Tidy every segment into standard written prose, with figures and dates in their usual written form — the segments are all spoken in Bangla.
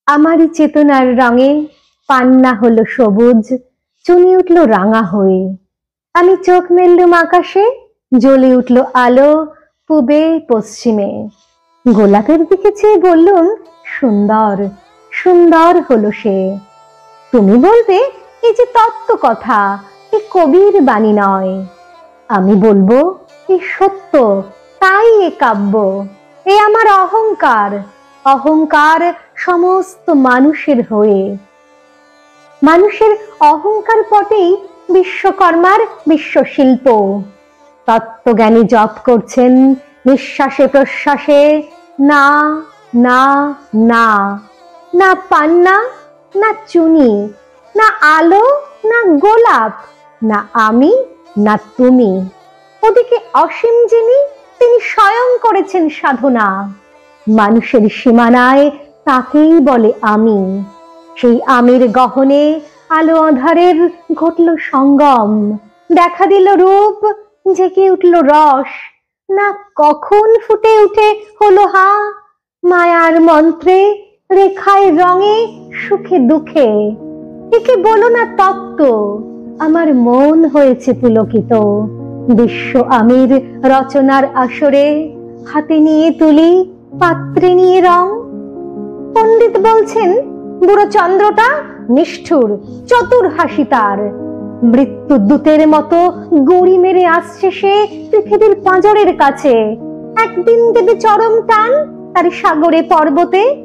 আমারই চেতনার রঙে পান্না হলো সবুজ, চুনি উঠল রাঙা হয়ে। আমি চোখ মেললুম আকাশে, জ্বলে উঠল আলো পূবে পশ্চিমে। গোলাপের দিকে চেয়ে বললুম, সুন্দর সুন্দর হলো সে। তুমি বলবে এই যে তত্ত্ব কথা, এ কবির বাণী নয়। আমি বলবো এ সত্য, তাই এ কাব্য। এ আমার অহংকার, অহংকার সমস্ত মানুষের হয়ে। মানুষের অহংকার পটেই বিশ্বকর্মার বিশ্বশিল্প। তত্ত্বজ্ঞানী জপ করছেন নিঃশ্বাসে প্রশ্বাসে, না না না, না পান্না, না চুনি, না আলো, না গোলাপ, না আমি, না তুমি। ওদিকে অসীম যিনি, তিনি স্বয়ং করেছেন সাধনা। মানুষের সীমানায় তাকেই বলে আমি। সেই আমির গহনে আলো আঁধারের ঘটল সঙ্গম। দেখা দিল রূপ, জেগে উঠল রস। না কখন ফুটে উঠে হলো হা, মায়ার মন্ত্রে, রেখায় রঙে, সুখে দুঃখে। একে বলো না তত্ত্ব, আমার মন হয়েছে পুলকিত। বিশ্ব আমির রচনার আসরে হাতে নিয়ে তুলি, পাত্রে নিয়ে রং। পণ্ডিত বলছেন বুড়ো চন্দ্রটা নিষ্ঠুর, চতুর হাসি তার। মৃত্যুদূতের মতো গড়ি মেরে আসছে সে পৃথিবীর পাঁজরের কাছে। একদিন দেবে চরম টান তার সাগরে পর্বতে।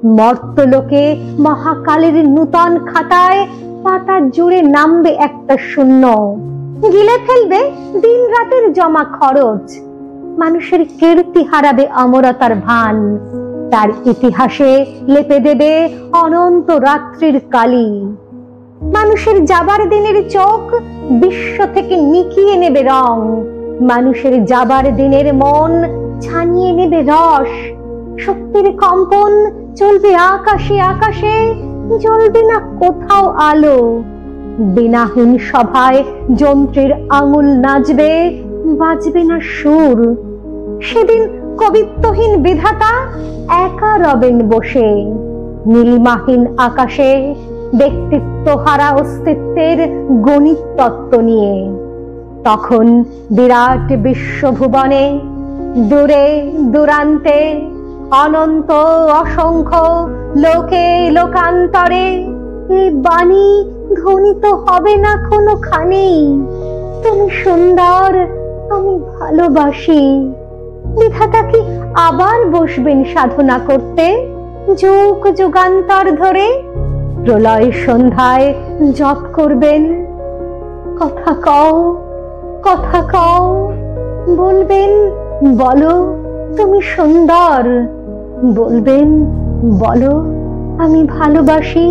মর্তলোকে মহাকালের নূতন খাতায় পাতা জুড়ে নামবে একটা শূন্য। গিলে ফেলবে দিন রাতের জমা খরচ। মানুষের কীর্তি হারাবে অমরতার ভান। তার ইতিহাসে লেপে দেবে অনন্ত রাত্রির কালি। মানুষের যাবার দিনের চোখ বিশ্ব থেকে নিকিয়ে নেবে রং। মানুষের যাবার দিনের মন ছানিয়ে নেবে রস। শক্তির কম্পন চলবে আকাশে আকাশে, জ্বলবে না কোথাও আলো। বিনাহীন সভায় যন্ত্রের আঙুল নাচবে, বাজবে না সুর। সেদিন কবিত্বহীন বিধাতা একা রবেন বসে। নীলিমাহীন আকাশে ব্যক্তিত্ব হারা অস্তিত্বের গণিত তত্ত্ব নিয়ে। তখন বিরাট বিশ্বভুবনে, দূরে দূরান্তে, অনন্ত অসংখ্য লোকে লোকান্তরে এই বাণী ধ্বনিত হবে না কোনোখানি। তুমি সুন্দর, আমি ভালোবাসি। বিধাতা কি আবার বসবেন সাধনা করতে যুগ যুগান্তর ধরে? প্রলয় সন্ধ্যায় জপ করবেন, কথা কও, কথা কও, বলবেন বলো তুমি সুন্দর, বলবেন বলো আমি ভালোবাসি।